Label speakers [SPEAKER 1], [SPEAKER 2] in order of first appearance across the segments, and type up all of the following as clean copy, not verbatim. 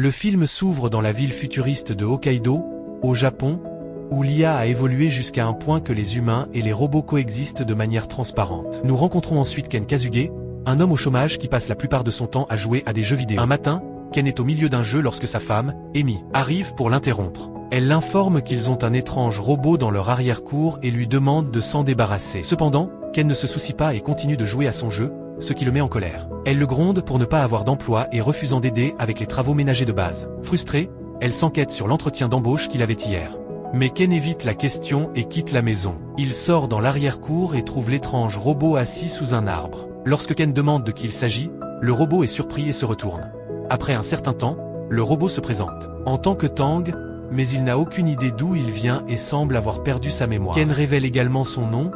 [SPEAKER 1] Le film s'ouvre dans la ville futuriste de Hokkaido, au Japon, où l'IA a évolué jusqu'à un point que les humains et les robots coexistent de manière transparente. Nous rencontrons ensuite Ken Kazuge, un homme au chômage qui passe la plupart de son temps à jouer à des jeux vidéo. Un matin, Ken est au milieu d'un jeu lorsque sa femme, Amy, arrive pour l'interrompre. Elle l'informe qu'ils ont un étrange robot dans leur arrière-cour et lui demande de s'en débarrasser. Cependant, Ken ne se soucie pas et continue de jouer à son jeu, ce qui le met en colère. Elle le gronde pour ne pas avoir d'emploi et refusant d'aider avec les travaux ménagers de base. Frustrée, elle s'enquête sur l'entretien d'embauche qu'il avait hier. Mais Ken évite la question et quitte la maison. Il sort dans l'arrière-cour et trouve l'étrange robot assis sous un arbre. Lorsque Ken demande de qui il s'agit, le robot est surpris et se retourne. Après un certain temps, le robot se présente en tant que Tang, mais il n'a aucune idée d'où il vient et semble avoir perdu sa mémoire. Ken révèle également son nom,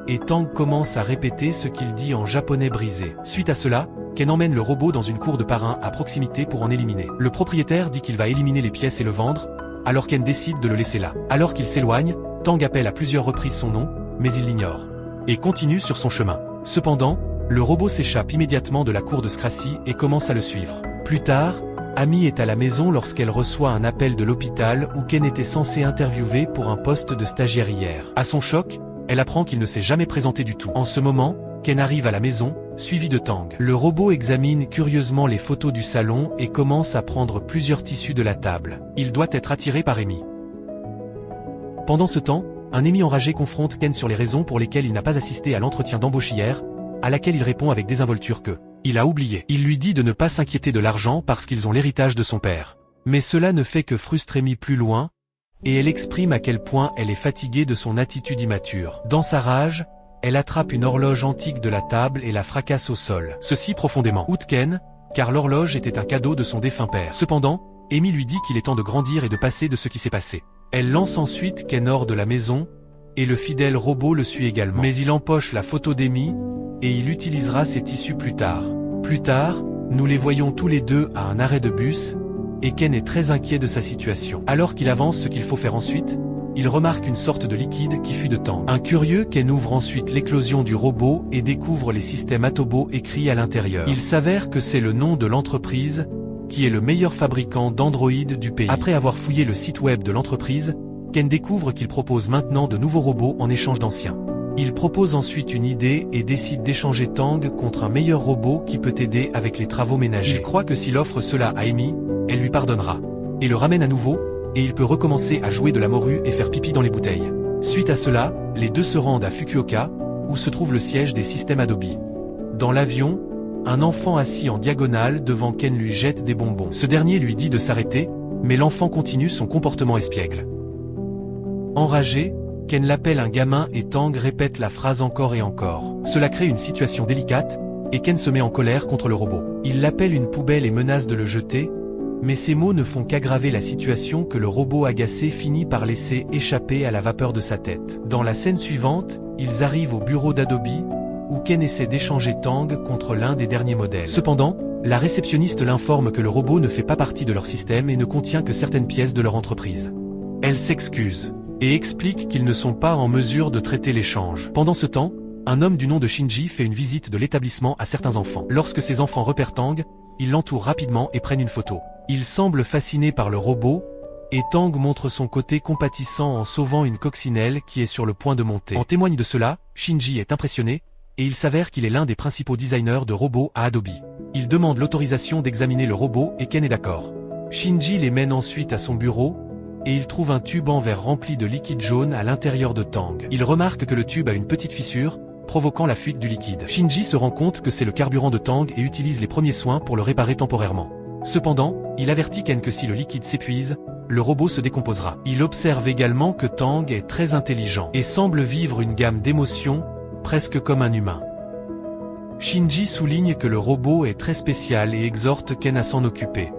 [SPEAKER 1] et Tang commence à répéter ce qu'il dit en japonais brisé. Suite à cela, Ken emmène le robot dans une cour de parrain à proximité pour en éliminer. Le propriétaire dit qu'il va éliminer les pièces et le vendre, alors Ken décide de le laisser là. Alors qu'il s'éloigne, Tang appelle à plusieurs reprises son nom, mais il l'ignore, et continue sur son chemin. Cependant, le robot s'échappe immédiatement de la cour de Scrassi et commence à le suivre. Plus tard, Amy est à la maison lorsqu'elle reçoit un appel de l'hôpital où Ken était censé interviewer pour un poste de stagiaire hier. À son choc, elle apprend qu'il ne s'est jamais présenté du tout. En ce moment, Ken arrive à la maison, suivi de Tang. Le robot examine curieusement les photos du salon et commence à prendre plusieurs tissus de la table. Il doit être attiré par Amy. Pendant ce temps, un Amy enragé confronte Ken sur les raisons pour lesquelles il n'a pas assisté à l'entretien d'embauche hier, à laquelle il répond avec désinvolture que il a oublié. Il lui dit de ne pas s'inquiéter de l'argent parce qu'ils ont l'héritage de son père. Mais cela ne fait que frustrer Amy plus loin, et elle exprime à quel point elle est fatiguée de son attitude immature. Dans sa rage, elle attrape une horloge antique de la table et la fracasse au sol. Ceci profondément outre Ken, car l'horloge était un cadeau de son défunt père. Cependant, Amy lui dit qu'il est temps de grandir et de passer de ce qui s'est passé. Elle lance ensuite Ken hors de la maison, et le fidèle robot le suit également. Mais il empoche la photo d'Amy, et il utilisera ces tissus plus tard. Plus tard, nous les voyons tous les deux à un arrêt de bus, et Ken est très inquiet de sa situation. Alors qu'il avance ce qu'il faut faire ensuite, il remarque une sorte de liquide qui fuit de Tang. Un curieux Ken ouvre ensuite l'éclosion du robot et découvre les systèmes Atobo écrits à l'intérieur. Il s'avère que c'est le nom de l'entreprise, qui est le meilleur fabricant d'androïdes du pays. Après avoir fouillé le site web de l'entreprise, Ken découvre qu'il propose maintenant de nouveaux robots en échange d'anciens. Il propose ensuite une idée et décide d'échanger Tang contre un meilleur robot qui peut aider avec les travaux ménagers. Il croit que s'il offre cela à Amy, elle lui pardonnera, et le ramène à nouveau, et il peut recommencer à jouer de la morue et faire pipi dans les bouteilles. Suite à cela, les deux se rendent à Fukuoka, où se trouve le siège des systèmes Adobe. Dans l'avion, un enfant assis en diagonale devant Ken lui jette des bonbons. Ce dernier lui dit de s'arrêter, mais l'enfant continue son comportement espiègle. Enragé, Ken l'appelle un gamin et Tang répète la phrase encore et encore. Cela crée une situation délicate, et Ken se met en colère contre le robot. Il l'appelle une poubelle et menace de le jeter, mais ces mots ne font qu'aggraver la situation que le robot agacé finit par laisser échapper à la vapeur de sa tête. Dans la scène suivante, ils arrivent au bureau d'Adobe, où Ken essaie d'échanger Tang contre l'un des derniers modèles. Cependant, la réceptionniste l'informe que le robot ne fait pas partie de leur système et ne contient que certaines pièces de leur entreprise. Elle s'excuse et explique qu'ils ne sont pas en mesure de traiter l'échange. Pendant ce temps, un homme du nom de Shinji fait une visite de l'établissement à certains enfants. Lorsque ces enfants repèrent Tang, ils l'entourent rapidement et prennent une photo. Ils semblent fascinés par le robot, et Tang montre son côté compatissant en sauvant une coccinelle qui est sur le point de monter. En témoigne de cela, Shinji est impressionné, et il s'avère qu'il est l'un des principaux designers de robots à Adobe. Il demande l'autorisation d'examiner le robot et Ken est d'accord. Shinji les mène ensuite à son bureau, et il trouve un tube en verre rempli de liquide jaune à l'intérieur de Tang. Il remarque que le tube a une petite fissure, provoquant la fuite du liquide. Shinji se rend compte que c'est le carburant de Tang et utilise les premiers soins pour le réparer temporairement. Cependant, il avertit Ken que si le liquide s'épuise, le robot se décomposera. Il observe également que Tang est très intelligent et semble vivre une gamme d'émotions, presque comme un humain. Shinji souligne que le robot est très spécial et exhorte Ken à s'en occuper.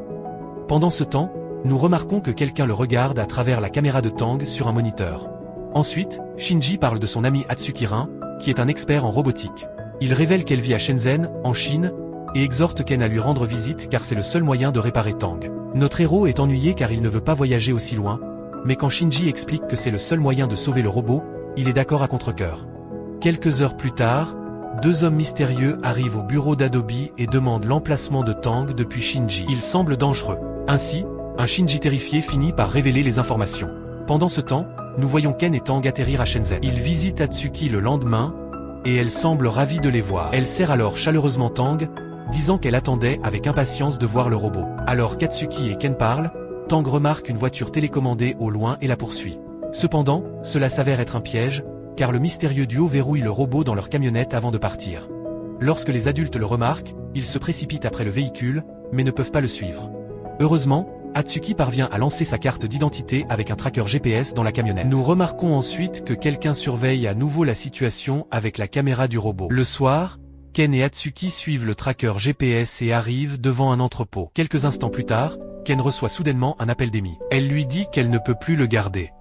[SPEAKER 1] Pendant ce temps, nous remarquons que quelqu'un le regarde à travers la caméra de Tang sur un moniteur. Ensuite, Shinji parle de son ami Atsuki Rin, qui est un expert en robotique. Il révèle qu'elle vit à Shenzhen, en Chine, et exhorte Ken à lui rendre visite car c'est le seul moyen de réparer Tang. Notre héros est ennuyé car il ne veut pas voyager aussi loin, mais quand Shinji explique que c'est le seul moyen de sauver le robot, il est d'accord à contre-cœur. Quelques heures plus tard, deux hommes mystérieux arrivent au bureau d'Adobe et demandent l'emplacement de Tang depuis Shinji. Ils semblent dangereux. Ainsi, un Shinji terrifié finit par révéler les informations. Pendant ce temps, nous voyons Ken et Tang atterrir à Shenzhen. Ils visitent Atsuki le lendemain, et elle semble ravie de les voir. Elle serre alors chaleureusement Tang, disant qu'elle attendait avec impatience de voir le robot. Alors qu'Atsuki et Ken parlent, Tang remarque une voiture télécommandée au loin et la poursuit. Cependant, cela s'avère être un piège, car le mystérieux duo verrouille le robot dans leur camionnette avant de partir. Lorsque les adultes le remarquent, ils se précipitent après le véhicule, mais ne peuvent pas le suivre. Heureusement, Atsuki parvient à lancer sa carte d'identité avec un tracker GPS dans la camionnette. Nous remarquons ensuite que quelqu'un surveille à nouveau la situation avec la caméra du robot. Le soir, Ken et Atsuki suivent le tracker GPS et arrivent devant un entrepôt. Quelques instants plus tard, Ken reçoit soudainement un appel d'Emi. Elle lui dit qu'elle ne peut plus le garder,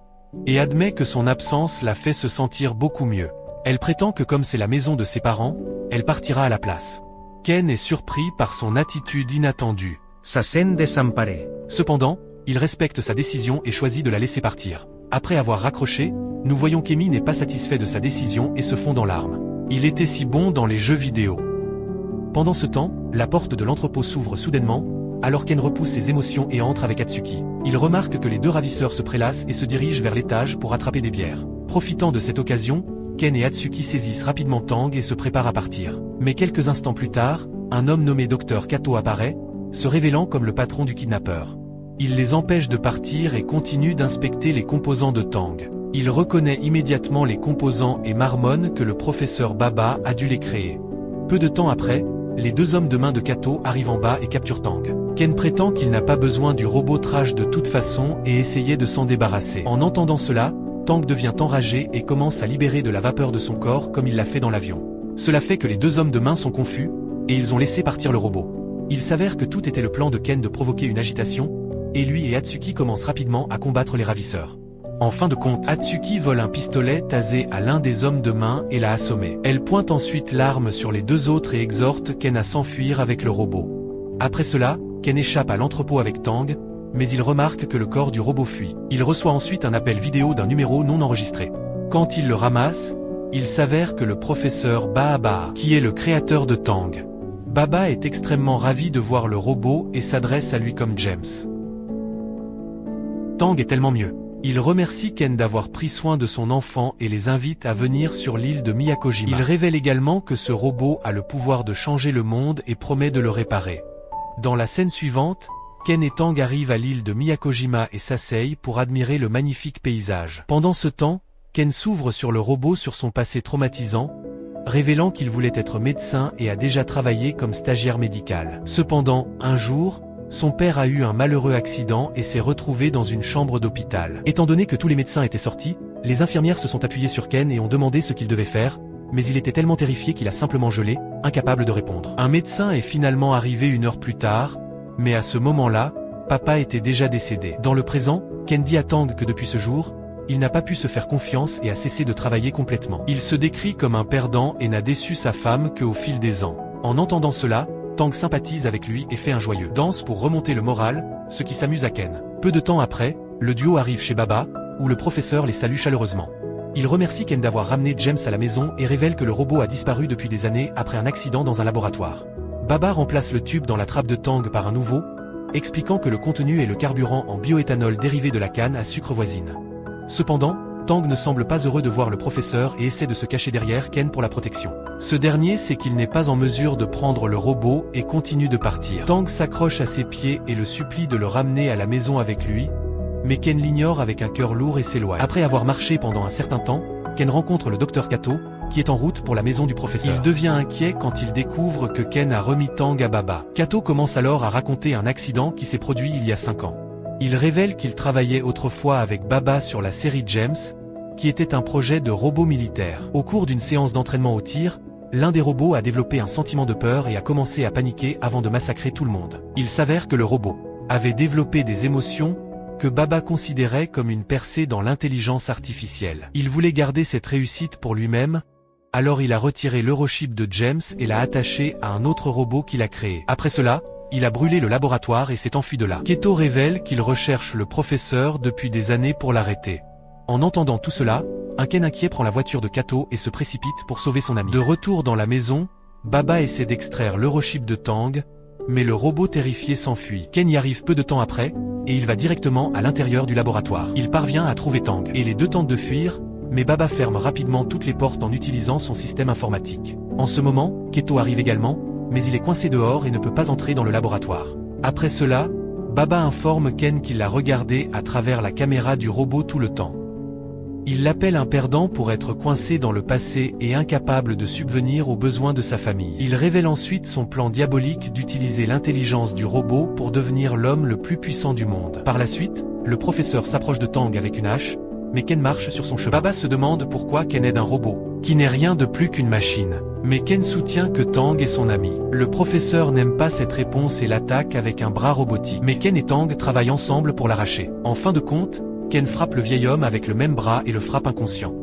[SPEAKER 1] et admet que son absence la fait se sentir beaucoup mieux. Elle prétend que comme c'est la maison de ses parents, elle partira à la place. Ken est surpris par son attitude inattendue.
[SPEAKER 2] Se sent desemparé.
[SPEAKER 1] Cependant, il respecte sa décision et choisit de la laisser partir. Après avoir raccroché, nous voyons qu'Emi n'est pas satisfait de sa décision et se fond dans larmes. Il était si bon dans les jeux vidéo. Pendant ce temps, la porte de l'entrepôt s'ouvre soudainement, alors Ken repousse ses émotions et entre avec Atsuki. Il remarque que les deux ravisseurs se prélassent et se dirigent vers l'étage pour attraper des bières. Profitant de cette occasion, Ken et Atsuki saisissent rapidement Tang et se préparent à partir. Mais quelques instants plus tard, un homme nommé Dr Kato apparaît, se révélant comme le patron du kidnappeur. Il les empêche de partir et continue d'inspecter les composants de Tang. Il reconnaît immédiatement les composants et marmonne que le professeur Baba a dû les créer. Peu de temps après, les deux hommes de main de Kato arrivent en bas et capturent Tang. Ken prétend qu'il n'a pas besoin du robot trash de toute façon et essayait de s'en débarrasser. En entendant cela, Tang devient enragé et commence à libérer de la vapeur de son corps comme il l'a fait dans l'avion. Cela fait que les deux hommes de main sont confus, et ils ont laissé partir le robot. Il s'avère que tout était le plan de Ken de provoquer une agitation, et lui et Atsuki commencent rapidement à combattre les ravisseurs. En fin de compte, Atsuki vole un pistolet tasé à l'un des hommes de main et l'a assommé. Elle pointe ensuite l'arme sur les deux autres et exhorte Ken à s'enfuir avec le robot. Après cela, Ken échappe à l'entrepôt avec Tang, mais il remarque que le corps du robot fuit. Il reçoit ensuite un appel vidéo d'un numéro non enregistré. Quand il le ramasse, il s'avère que le professeur Baba, qui est le créateur de Tang. Baba est extrêmement ravi de voir le robot et s'adresse à lui comme James. Tang est tellement mieux. Il remercie Ken d'avoir pris soin de son enfant et les invite à venir sur l'île de Miyakojima. Il révèle également que ce robot a le pouvoir de changer le monde et promet de le réparer. Dans la scène suivante, Ken et Tang arrivent à l'île de Miyakojima et s'asseyent pour admirer le magnifique paysage. Pendant ce temps, Ken s'ouvre sur le robot sur son passé traumatisant, révélant qu'il voulait être médecin et a déjà travaillé comme stagiaire médical. Cependant, un jour, son père a eu un malheureux accident et s'est retrouvé dans une chambre d'hôpital. Étant donné que tous les médecins étaient sortis, les infirmières se sont appuyées sur Ken et ont demandé ce qu'il devait faire, mais il était tellement terrifié qu'il a simplement gelé, incapable de répondre. Un médecin est finalement arrivé 1 heure plus tard, mais à ce moment-là, papa était déjà décédé. Dans le présent, Ken dit à Tang que depuis ce jour, il n'a pas pu se faire confiance et a cessé de travailler complètement. Il se décrit comme un perdant et n'a déçu sa femme qu'au fil des ans. En entendant cela, Tang sympathise avec lui et fait un joyeux danse pour remonter le moral, ce qui s'amuse à Ken. Peu de temps après, le duo arrive chez Baba, où le professeur les salue chaleureusement. Il remercie Ken d'avoir ramené James à la maison et révèle que le robot a disparu depuis des années après un accident dans un laboratoire. Baba remplace le tube dans la trappe de Tang par un nouveau, expliquant que le contenu est le carburant en bioéthanol dérivé de la canne à sucre voisine. Cependant, Tang ne semble pas heureux de voir le professeur et essaie de se cacher derrière Ken pour la protection. Ce dernier sait qu'il n'est pas en mesure de prendre le robot et continue de partir. Tang s'accroche à ses pieds et le supplie de le ramener à la maison avec lui, mais Ken l'ignore avec un cœur lourd et s'éloigne. Après avoir marché pendant un certain temps, Ken rencontre le Dr Kato, qui est en route pour la maison du professeur. Il devient inquiet quand il découvre que Ken a remis Tang à Baba. Kato commence alors à raconter un accident qui s'est produit il y a 5 ans. Il révèle qu'il travaillait autrefois avec Baba sur la série James, qui était un projet de robot militaire. Au cours d'une séance d'entraînement au tir, l'un des robots a développé un sentiment de peur et a commencé à paniquer avant de massacrer tout le monde. Il s'avère que le robot avait développé des émotions que Baba considérait comme une percée dans l'intelligence artificielle. Il voulait garder cette réussite pour lui-même, alors il a retiré l'Eurochip de James et l'a attaché à un autre robot qu'il a créé. Après cela, il a brûlé le laboratoire et s'est enfui de là. Kato révèle qu'il recherche le professeur depuis des années pour l'arrêter. En entendant tout cela, un Ken inquiet prend la voiture de Kato et se précipite pour sauver son ami. De retour dans la maison, Baba essaie d'extraire l'Eurochip de Tang, mais le robot terrifié s'enfuit. Ken y arrive peu de temps après, et il va directement à l'intérieur du laboratoire. Il parvient à trouver Tang, et les deux tentent de fuir, mais Baba ferme rapidement toutes les portes en utilisant son système informatique. En ce moment, Keto arrive également, mais il est coincé dehors et ne peut pas entrer dans le laboratoire. Après cela, Baba informe Ken qu'il l'a regardé à travers la caméra du robot tout le temps. Il l'appelle un perdant pour être coincé dans le passé et incapable de subvenir aux besoins de sa famille. Il révèle ensuite son plan diabolique d'utiliser l'intelligence du robot pour devenir l'homme le plus puissant du monde. Par la suite, le professeur s'approche de Tang avec une hache, mais Ken marche sur son chemin. Baba se demande pourquoi Ken aide un robot, qui n'est rien de plus qu'une machine. Mais Ken soutient que Tang est son ami. Le professeur n'aime pas cette réponse et l'attaque avec un bras robotique. Mais Ken et Tang travaillent ensemble pour l'arracher. En fin de compte, Ken frappe le vieil homme avec le même bras et le frappe inconscient.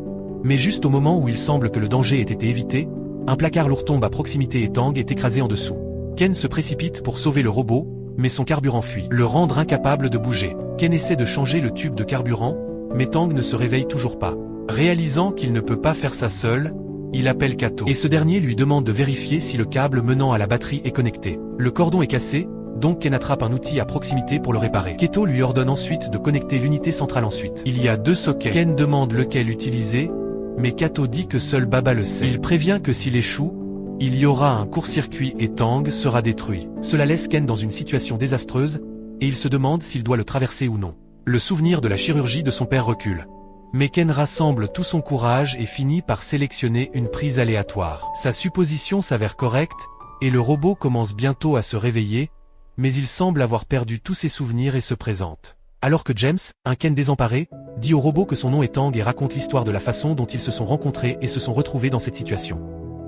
[SPEAKER 1] Mais juste au moment où il semble que le danger ait été évité, un placard lourd tombe à proximité et Tang est écrasé en dessous. Ken se précipite pour sauver le robot, mais son carburant fuit, le rendre incapable de bouger. Ken essaie de changer le tube de carburant, mais Tang ne se réveille toujours pas. Réalisant qu'il ne peut pas faire ça seul, il appelle Kato. Et ce dernier lui demande de vérifier si le câble menant à la batterie est connecté. Le cordon est cassé, donc Ken attrape un outil à proximité pour le réparer. Keto lui ordonne ensuite de connecter l'unité centrale ensuite. Il y a 2 sockets. Ken demande lequel utiliser, mais Kato dit que seul Baba le sait. Il prévient que s'il échoue, il y aura un court-circuit et Tang sera détruit. Cela laisse Ken dans une situation désastreuse, et il se demande s'il doit le traverser ou non. Le souvenir de la chirurgie de son père recule. Mais Ken rassemble tout son courage et finit par sélectionner une prise aléatoire. Sa supposition s'avère correcte, et le robot commence bientôt à se réveiller, mais il semble avoir perdu tous ses souvenirs et se présente. Alors que James, un Ken désemparé, dit au robot que son nom est Tang et raconte l'histoire de la façon dont ils se sont rencontrés et se sont retrouvés dans cette situation.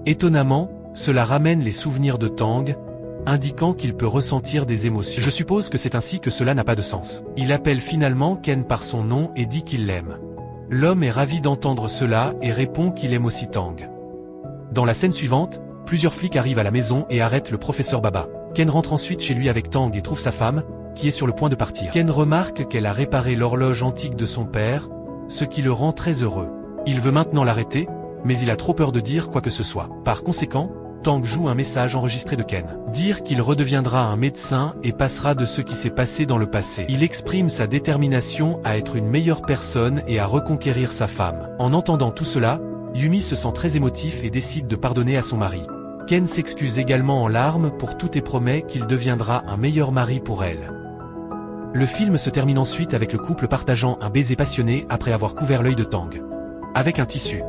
[SPEAKER 1] Étonnamment, cela ramène les souvenirs de Tang, indiquant qu'il peut ressentir des émotions. Je suppose que c'est ainsi que cela n'a pas de sens. Il appelle finalement Ken par son nom et dit qu'il l'aime. L'homme est ravi d'entendre cela et répond qu'il aime aussi Tang. Dans la scène suivante, plusieurs flics arrivent à la maison et arrêtent le professeur Baba. Ken rentre ensuite chez lui avec Tang et trouve sa femme, qui est sur le point de partir. Ken remarque qu'elle a réparé l'horloge antique de son père, ce qui le rend très heureux. Il veut maintenant l'arrêter, mais il a trop peur de dire quoi que ce soit. Par conséquent, Tang joue un message enregistré de Ken. Dire qu'il redeviendra un médecin et passera de ce qui s'est passé dans le passé. Il exprime sa détermination à être une meilleure personne et à reconquérir sa femme. En entendant tout cela, Yumi se sent très émotif et décide de pardonner à son mari. Ken s'excuse également en larmes pour tout et promet qu'il deviendra un meilleur mari pour elle. Le film se termine ensuite avec le couple partageant un baiser passionné après avoir couvert l'œil de Tang avec un tissu.